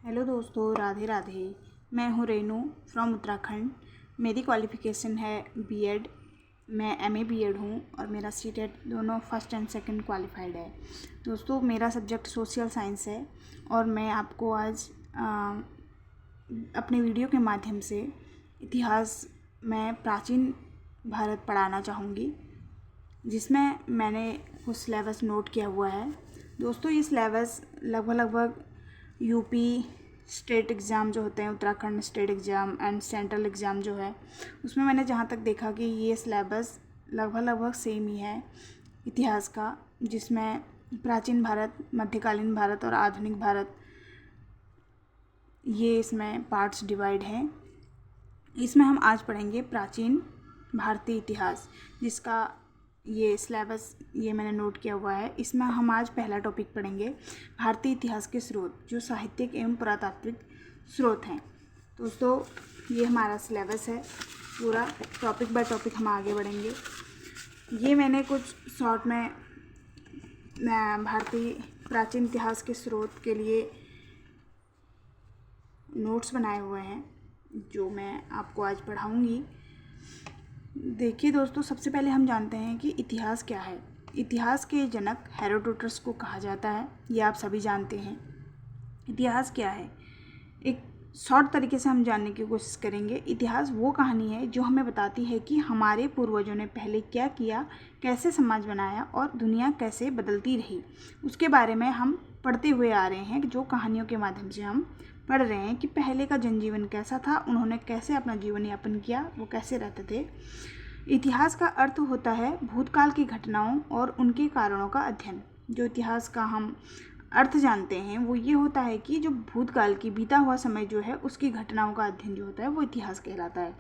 Hello दोस्तों, राधे राधे। मैं हूँ रेनू फ्रॉम उत्तराखंड। मेरी क्वालिफ़िकेशन है बीएड। मैं एमए बीएड हूँ और मेरा सीटेट दोनों फर्स्ट एंड सेकंड क्वालिफाइड है। दोस्तों, मेरा सब्जेक्ट सोशल साइंस है और मैं आपको आज अपने वीडियो के माध्यम से इतिहास में प्राचीन भारत पढ़ाना चाहूँगी, जिसमें मैंने कुछ सिलेबस नोट किया हुआ है। दोस्तों, ये सिलेबस लगभग यूपी स्टेट एग्ज़ाम जो होते हैं, Uttarakhand state exam and central exam जो है, उसमें मैंने जहाँ तक देखा कि ये सिलेबस लगभग सेम ही है इतिहास का, जिसमें प्राचीन भारत, मध्यकालीन भारत और आधुनिक भारत, ये इसमें पार्ट्स डिवाइड हैं। इसमें हम आज पढ़ेंगे प्राचीन भारतीय इतिहास, जिसका ये सिलेबस ये मैंने नोट किया हुआ है। इसमें हम आज पहला टॉपिक पढ़ेंगे भारतीय इतिहास के स्रोत, जो साहित्यिक एवं पुरातात्विक स्रोत हैं। दोस्तों, ये हमारा सिलेबस है पूरा, टॉपिक बाय टॉपिक हम आगे बढ़ेंगे। ये मैंने कुछ शॉर्ट में भारतीय प्राचीन इतिहास के स्रोत के लिए नोट्स बनाए हुए हैं, जो मैं आपको आज पढ़ाऊँगी। देखिए दोस्तों, सबसे पहले हम जानते हैं कि इतिहास क्या है। इतिहास के जनक हेरोडोटस को कहा जाता है, ये आप सभी जानते हैं। इतिहास क्या है, एक शॉर्ट तरीके से हम जानने की कोशिश करेंगे। इतिहास वो कहानी है जो हमें बताती है कि हमारे पूर्वजों ने पहले क्या किया, कैसे समाज बनाया और दुनिया कैसे बदलती रही, उसके बारे में हम पढ़ते हुए आ रहे हैं। जो कहानियों के माध्यम से हम पढ़ रहे हैं कि पहले का जनजीवन कैसा था, उन्होंने कैसे अपना जीवन यापन किया, वो कैसे रहते थे। इतिहास का अर्थ होता है भूतकाल की घटनाओं और उनके कारणों का अध्ययन। जो इतिहास का हम अर्थ जानते हैं वो ये होता है कि जो भूतकाल की बीता हुआ समय जो है, उसकी घटनाओं का अध्ययन जो होता है वो इतिहास कहलाता है।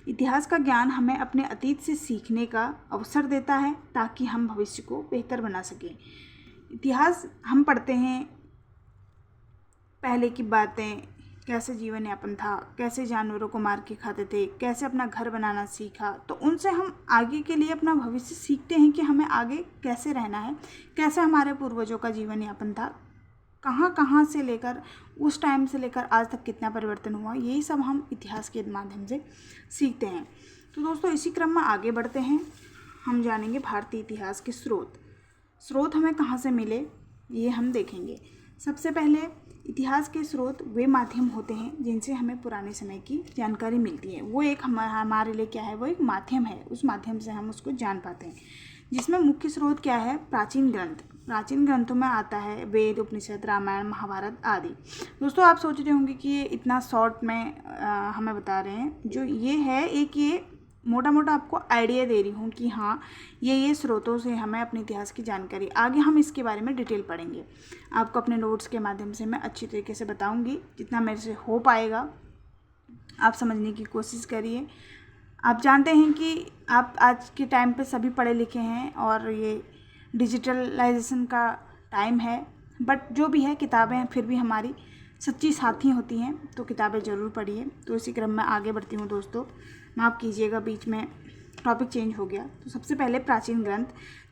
इतिहास का ज्ञान हमें अपने अतीत से सीखने का अवसर देता है, ताकि हम भविष्य को बेहतर बना सकें। इतिहास हम पढ़ते हैं पहले की बातें, कैसे जीवन यापन था, कैसे जानवरों को मार के खाते थे, कैसे अपना घर बनाना सीखा, तो उनसे हम आगे के लिए अपना भविष्य सीखते हैं कि हमें आगे कैसे रहना है, कैसे हमारे पूर्वजों का जीवन यापन था, कहाँ से लेकर उस टाइम से लेकर आज तक कितना परिवर्तन हुआ, यही सब हम इतिहास के माध्यम से सीखते हैं। तो दोस्तों, इसी क्रम में आगे बढ़ते हैं। हम जानेंगे भारतीय इतिहास के स्रोत हमें कहाँ से मिले, ये हम देखेंगे। सबसे पहले, इतिहास के स्रोत वे माध्यम होते हैं जिनसे हमें पुराने समय की जानकारी मिलती है। वो एक हमारे लिए क्या है, वो एक माध्यम है, उस माध्यम से हम उसको जान पाते हैं। जिसमें मुख्य स्रोत क्या है, प्राचीन ग्रंथ। प्राचीन ग्रंथों में आता है वेद, उपनिषद, रामायण, महाभारत आदि। दोस्तों, आप सोच रहे होंगे कि ये इतना शॉर्ट में हमें बता रहे हैं। जो ये है, एक ये मोटा मोटा आपको आइडिया दे रही हूँ कि हाँ, ये स्रोतों से हमें अपने इतिहास की जानकारी, आगे हम इसके बारे में डिटेल पढ़ेंगे। आपको अपने नोट्स के माध्यम से मैं अच्छी तरीके से बताऊँगी, जितना मेरे से हो पाएगा आप समझने की कोशिश करिए। आप जानते हैं कि आप आज के टाइम पे सभी पढ़े लिखे हैं और ये डिजिटलाइजेशन का टाइम है, बट जो भी है, किताबें फिर भी हमारी सच्ची साथी होती हैं, तो किताबें ज़रूर पढ़िए। तो इसी क्रम में आगे बढ़ती हूँ दोस्तों, माफ़ कीजिएगा बीच में टॉपिक चेंज हो गया। तो सबसे पहले प्राचीन ग्रंथ,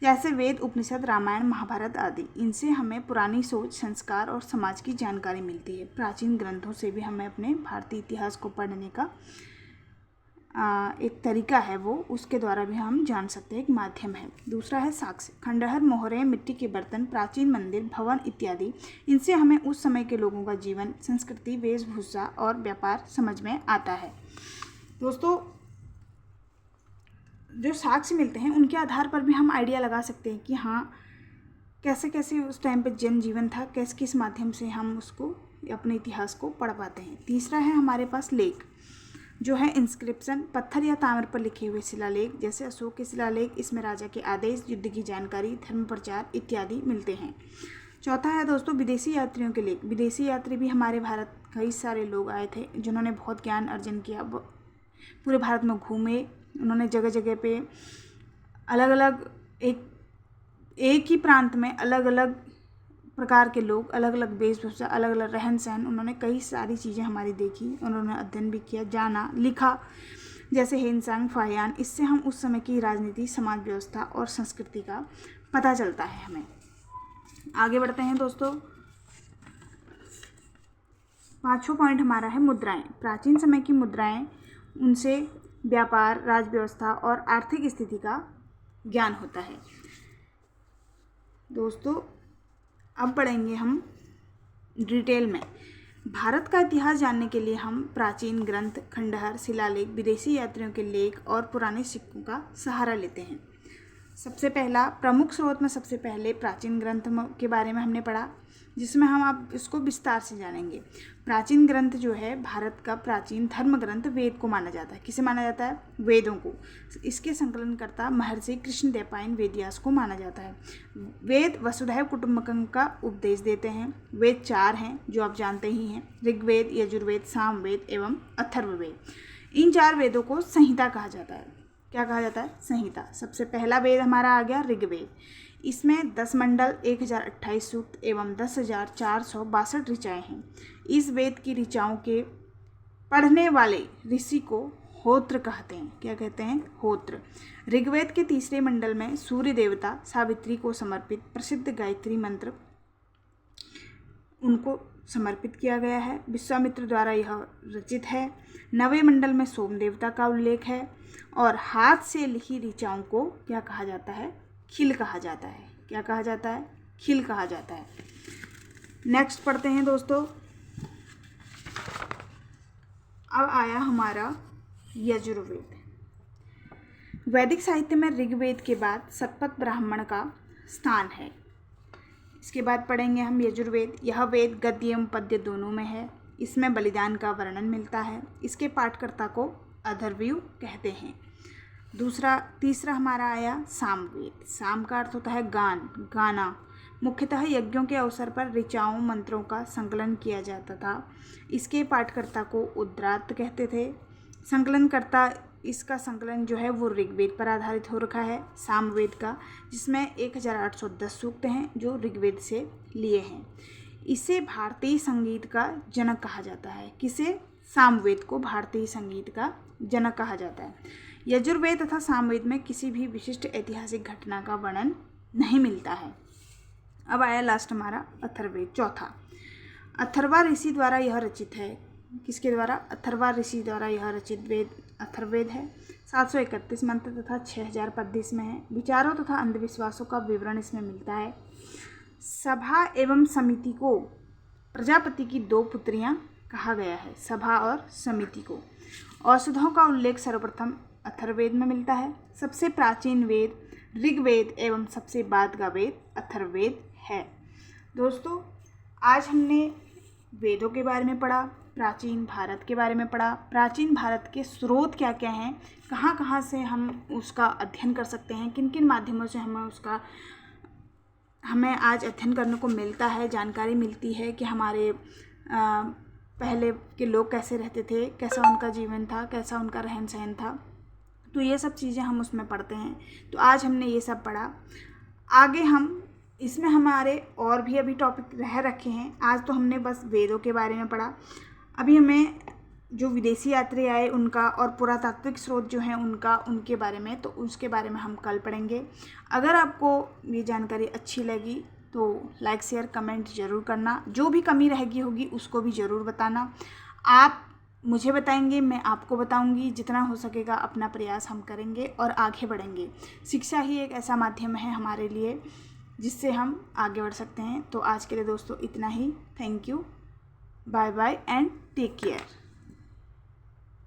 जैसे वेद, उपनिषद, रामायण, महाभारत आदि, इनसे हमें पुरानी सोच, संस्कार और समाज की जानकारी मिलती है। प्राचीन ग्रंथों से भी हमें अपने भारतीय इतिहास को पढ़ने का एक तरीका है, वो उसके द्वारा भी हम जान सकते हैं, एक माध्यम है। दूसरा है साक्ष्य, खंडहर, मोहरें, मिट्टी के बर्तन, प्राचीन मंदिर, भवन इत्यादि। इनसे हमें उस समय के लोगों का जीवन, संस्कृति, वेशभूषा और व्यापार समझ में आता है। दोस्तों, जो साक्ष्य मिलते हैं उनके आधार पर भी हम आइडिया लगा सकते हैं कि हाँ, कैसे कैसे उस टाइम पे जनजीवन था, किस माध्यम से हम उसको, अपने इतिहास को पढ़ पाते हैं। तीसरा है हमारे पास लेख, जो है इंस्क्रिप्शन, पत्थर या ताम्र पर लिखे हुए शिलालेख, जैसे अशोक के शिलालेख। इसमें राजा के आदेश, युद्ध की जानकारी, धर्म प्रचार इत्यादि मिलते हैं। चौथा है दोस्तों विदेशी यात्रियों के लेख। विदेशी यात्री भी हमारे भारत, कई सारे लोग आए थे जिन्होंने बहुत ज्ञान अर्जन किया, पूरे भारत में घूमे। उन्होंने जगह जगह पे अलग अलग, एक ही प्रांत में अलग अलग प्रकार के लोग, अलग अलग वेशभूषा, अलग अलग रहन सहन, उन्होंने कई सारी चीज़ें हमारी देखी, उन्होंने अध्ययन भी किया, जाना, लिखा, जैसे हेनसांग, फाहियान। इससे हम उस समय की राजनीति, समाज व्यवस्था और संस्कृति का पता चलता है हमें। आगे बढ़ते हैं दोस्तों। 5वां पॉइंट हमारा है मुद्राएं। प्राचीन समय की मुद्राएं, उनसे व्यापार, राज व्यवस्था और आर्थिक स्थिति का ज्ञान होता है। दोस्तों अब पढ़ेंगे हम डिटेल में। भारत का इतिहास जानने के लिए हम प्राचीन ग्रंथ, खंडहर, शिलालेख, विदेशी यात्रियों के लेख और पुराने सिक्कों का सहारा लेते हैं। सबसे पहला प्रमुख स्रोत में सबसे पहले प्राचीन ग्रंथ के बारे में हमने पढ़ा, जिसमें हम अब इसको विस्तार से जानेंगे। प्राचीन ग्रंथ जो है, भारत का प्राचीन धर्म ग्रंथ वेद को माना जाता है। किसे माना जाता है? वेदों को। इसके संकलनकर्ता महर्षि कृष्णदेवराय वेदव्यास को माना जाता है। वेद वसुधैव कुटुंबकम का उपदेश देते हैं। वेद 4 हैं जो आप जानते ही हैं: ऋग्वेद, यजुर्वेद, सामवेद एवं अथर्ववेद। इन 4 वेदों को संहिता कहा जाता है। क्या कहा जाता है? संहिता। सबसे पहला वेद हमारा आ गया ऋग्वेद। इसमें 10 मंडल, 1028 सूक्त एवं 10,462 ऋचाएँ हैं। इस वेद की ऋचाओं के पढ़ने वाले ऋषि को होत्र कहते हैं। क्या कहते हैं? होत्र। ऋग्वेद के 3 मंडल में सूर्य देवता सावित्री को समर्पित प्रसिद्ध गायत्री मंत्र उनको समर्पित किया गया है। विश्वामित्र द्वारा यह रचित है। 9वें मंडल में सोम देवता का उल्लेख है और हाथ से लिखी ऋचाओं को क्या कहा जाता है? खिल कहा जाता है। क्या कहा जाता है? खिल कहा जाता है। नेक्स्ट पढ़ते हैं दोस्तों। अब आया हमारा यजुर्वेद। वैदिक साहित्य में ऋग्वेद के बाद शतपथ ब्राह्मण का स्थान है। इसके बाद पढ़ेंगे हम यजुर्वेद। यह वेद गद्य एवं पद्य दोनों में है। इसमें बलिदान का वर्णन मिलता है। इसके पाठकर्ता को अथर्वयु कहते हैं। तीसरा हमारा आया सामवेद। साम का अर्थ होता है गान, गाना। मुख्यतः यज्ञों के अवसर पर ऋचाओं, मंत्रों का संकलन किया जाता था। इसके पाठकर्ता को उद्रात कहते थे। संकलनकर्ता, इसका संकलन जो है वो ऋग्वेद पर आधारित हो रखा है, सामवेद का, जिसमें 1810 सूक्त हैं जो ऋग्वेद से लिए हैं। इसे भारतीय संगीत का जनक कहा जाता है। किसे? सामवेद को भारतीय संगीत का जनक कहा जाता है। यजुर्वेद तथा सामवेद में किसी भी विशिष्ट ऐतिहासिक घटना का वर्णन नहीं मिलता है। अब आया लास्ट हमारा अथर्ववेद, चौथा। अथर्वा ऋषि द्वारा यह रचित है। किसके द्वारा? अथर्वा ऋषि द्वारा यह रचित वेद अथर्ववेद है। 731 मंत्र तथा 6000 पद्य इसमें है। विचारों तथा अंधविश्वासों का विवरण इसमें मिलता है। सभा एवं समिति को प्रजापति की 2 पुत्रियां कहा गया है। सभा और समिति को। औषधों का उल्लेख सर्वप्रथम अथर्ववेद में मिलता है। सबसे प्राचीन वेद ऋग्वेद एवं सबसे बाद का वेद अथर्ववेद है। दोस्तों आज हमने वेदों के बारे में पढ़ा, प्राचीन भारत के बारे में पढ़ा, प्राचीन भारत के स्रोत क्या क्या हैं, कहाँ कहाँ से हम उसका अध्ययन कर सकते हैं, किन किन माध्यमों से हमें आज अध्ययन करने को मिलता है, जानकारी मिलती है कि हमारे पहले के लोग कैसे रहते थे, कैसा उनका जीवन था, कैसा उनका रहन सहन था। तो ये सब चीज़ें हम उसमें पढ़ते हैं। तो आज हमने ये सब पढ़ा। आगे हम इसमें हमारे और भी अभी टॉपिक रह रखे हैं। आज तो हमने बस वेदों के बारे में पढ़ा। अभी हमें जो विदेशी यात्री आए उनका और पुरातात्विक स्रोत जो हैं उनके बारे में, तो उसके बारे में हम कल पढ़ेंगे। अगर आपको ये जानकारी अच्छी लगी तो लाइक, शेयर, कमेंट ज़रूर करना। जो भी कमी रहेगी होगी उसको भी ज़रूर बताना। आप मुझे बताएंगे, मैं आपको बताऊंगी। जितना हो सकेगा अपना प्रयास हम करेंगे और आगे बढ़ेंगे। शिक्षा ही एक ऐसा माध्यम है हमारे लिए जिससे हम आगे बढ़ सकते हैं। तो आज के लिए दोस्तों इतना ही। Thank you, bye bye and take care.